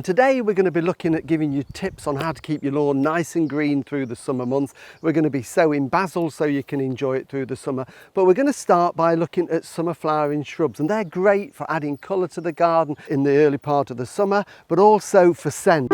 Today we're going to be looking at giving you tips on how to keep your lawn nice and green through the summer months. We're going to be sowing basil so you can enjoy it through the summer, but we're going to start by looking at summer flowering shrubs, and they're great for adding colour to the garden in the early part of the summer, but also for scent.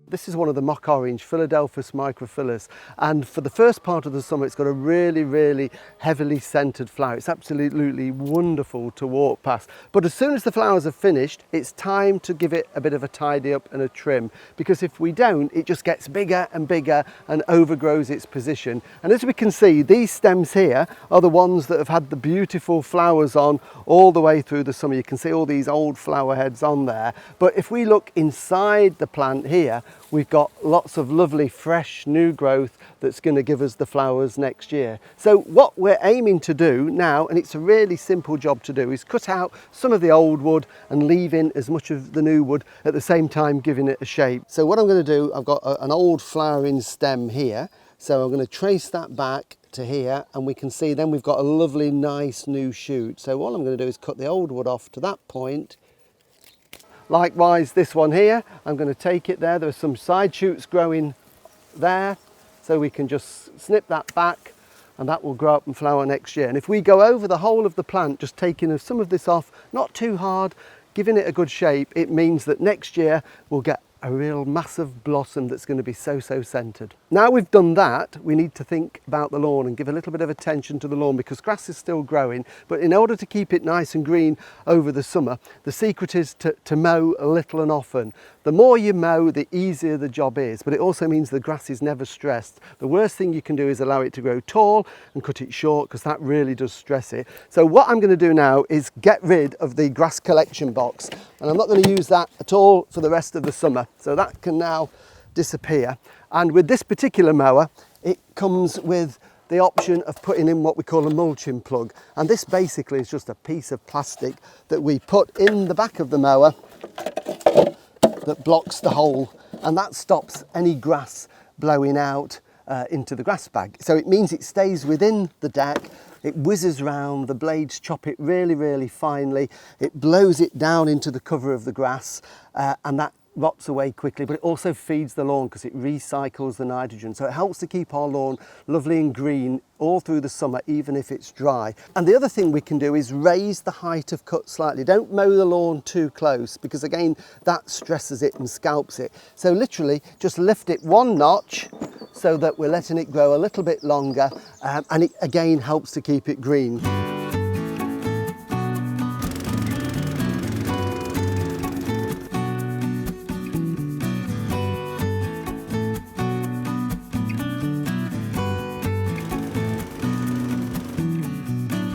This is one of the mock orange, Philadelphus microphyllus, and for the first part of the summer it's got a really heavily scented flower. It's absolutely wonderful to walk past, but as soon as the flowers are finished it's time to give it a bit of a tidy up and a trim, because if we don't it just gets bigger and bigger and overgrows its position. And as we can see, these stems here are the ones that have had the beautiful flowers on all the way through the summer. You can see all these old flower heads on there, but if we look inside the plant here, we've got lots of lovely fresh new growth that's going to give us the flowers next year. So what we're aiming to do now, and it's a really simple job to do, is cut out some of the old wood and leave in as much of the new wood, at the same time giving it a shape. So what I'm going to do, I've got an old flowering stem here, so I'm going to trace that back to here, and we can see then we've got a lovely nice new shoot. So all I'm going to do is cut the old wood off to that point. Likewise, this one here, I'm going to take it there. There are some side shoots growing there, so we can just snip that back and that will grow up and flower next year. And if we go over the whole of the plant, just taking some of this off, not too hard, giving it a good shape, it means that next year we'll get a real massive blossom that's going to be so scented. Now we've done that, we need to think about the lawn and give a little bit of attention to the lawn, because grass is still growing, but in order to keep it nice and green over the summer, the secret is to mow little and often. The more you mow, the easier the job is, but it also means the grass is never stressed. The worst thing you can do is allow it to grow tall and cut it short, because that really does stress it. So what I'm going to do now is get rid of the grass collection box, and I'm not going to use that at all for the rest of the summer. So that can now disappear. And with this particular mower, it comes with the option of putting in what we call a mulching plug. And this basically is just a piece of plastic that we put in the back of the mower that blocks the hole, and that stops any grass blowing out into the grass bag. So it means it stays within the deck. It whizzes round, the blades chop it really finely, it blows it down into the cover of the grass, and that rots away quickly, but it also feeds the lawn because it recycles the nitrogen. So it helps to keep our lawn lovely and green all through the summer, even if it's dry. And the other thing we can do is raise the height of cut slightly. Don't mow the lawn too close, because again, that stresses it and scalps it. So literally just lift it one notch so that we're letting it grow a little bit longer, and it again helps to keep it green.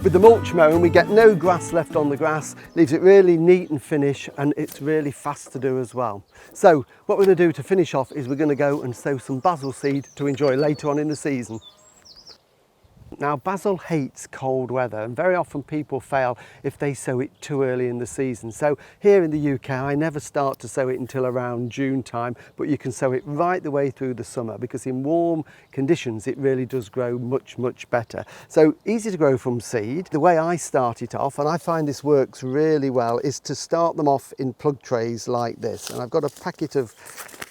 With the mulch mowing, we get no grass left on the grass, leaves it really neat and finish, and it's really fast to do as well. So what we're going to do to finish off is we're going to go and sow some basil seed to enjoy later on in the season. Now basil hates cold weather, and very often people fail if they sow it too early in the season. So here in the UK I never start to sow it until around June time, but you can sow it right the way through the summer, because in warm conditions it really does grow much better. So easy to grow from seed. The way I start it off, and I find this works really well, is to start them off in plug trays like this. And I've got a packet of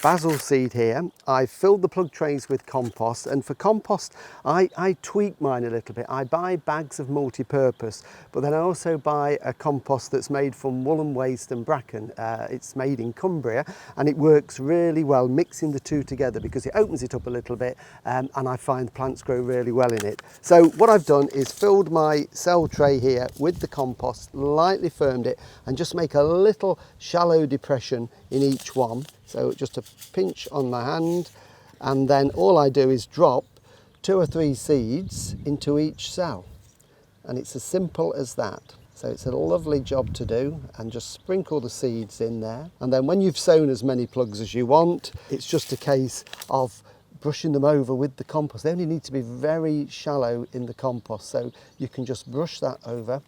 basil seed here. I've filled the plug trays with compost, and for compost I tweak mine a little bit. I buy bags of multi-purpose, but then I also buy a compost that's made from woolen waste and bracken. It's made in Cumbria, and it works really well mixing the two together, because it opens it up a little bit, and I find the plants grow really well in it. So what I've done is filled my cell tray here with the compost, lightly firmed it, and just make a little shallow depression in each one. So just a pinch on my hand, and then all I do is drop 2 or 3 seeds into each cell, and it's as simple as that. So it's a lovely job to do, and just sprinkle the seeds in there, and then when you've sown as many plugs as you want, it's just a case of brushing them over with the compost. They only need to be very shallow in the compost, so you can just brush that over.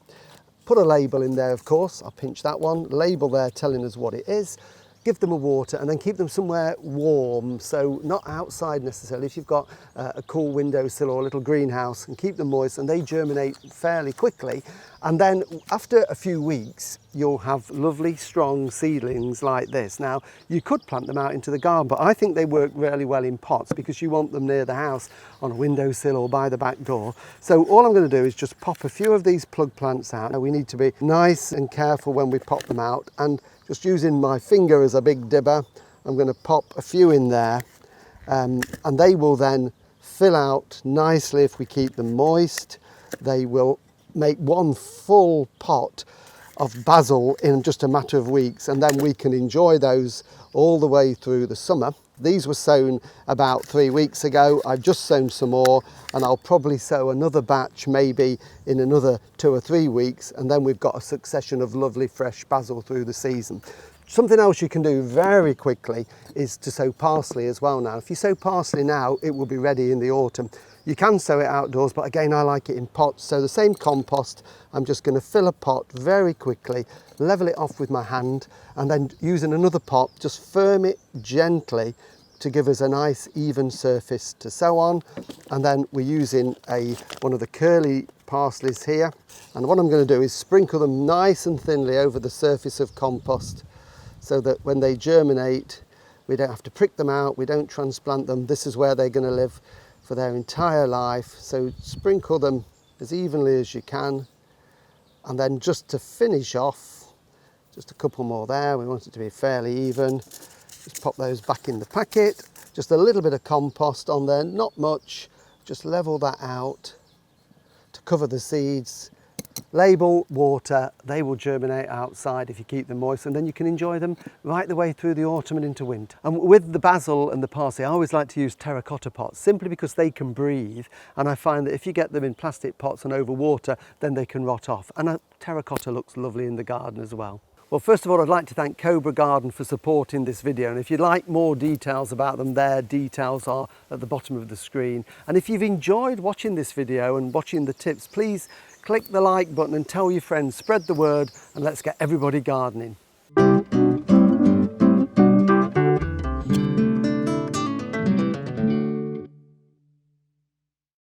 Put a label in there, of course. I'll pinch that one, label there telling us what it is. give them a water and then keep them somewhere warm, so not outside necessarily. If you've got a cool windowsill or a little greenhouse, and keep them moist, and they germinate fairly quickly. And then after a few weeks, you'll have lovely strong seedlings like this. Now, you could plant them out into the garden, but I think they work really well in pots because you want them near the house on a windowsill or by the back door. So all I'm going to do is just pop a few of these plug plants out. Now, we need to be nice and careful when we pop them out, and just using my finger as a big dibber, I'm going to pop a few in there, and they will then fill out nicely if we keep them moist. They will make one full pot of basil in just a matter of weeks, and then we can enjoy those all the way through the summer. These were sown about 3 weeks ago. I've just sown some more, and I'll probably sow another batch maybe in another 2 or 3 weeks, and then we've got a succession of lovely fresh basil through the season. Something else you can do very quickly is to sow parsley as well now. If you sow parsley now, it will be ready in the autumn. You can sow it outdoors, but again, I like it in pots. So the same compost, I'm just going to fill a pot very quickly, level it off with my hand, and then using another pot, just firm it gently to give us a nice even surface to sow on. And then we're using one of the curly parsleys here. And what I'm going to do is sprinkle them nice and thinly over the surface of compost, so that when they germinate, we don't have to prick them out, we don't transplant them. This is where they're going to live for their entire life. So sprinkle them as evenly as you can. And then just to finish off, just a couple more there. We want it to be fairly even. Just pop those back in the packet. Just a little bit of compost on there, not much. Just level that out to cover the seeds. Label, water, they will germinate outside if you keep them moist, and then you can enjoy them right the way through the autumn and into winter. And with the basil and the parsley, I always like to use terracotta pots, simply because they can breathe, and I find that if you get them in plastic pots and over water, then they can rot off. And terracotta looks lovely in the garden as well. Well, first of all, I'd like to thank Cobra Garden for supporting this video, and if you'd like more details about them, their details are at the bottom of the screen. And if you've enjoyed watching this video and watching the tips, please click the like button and tell your friends, spread the word, and let's get everybody gardening.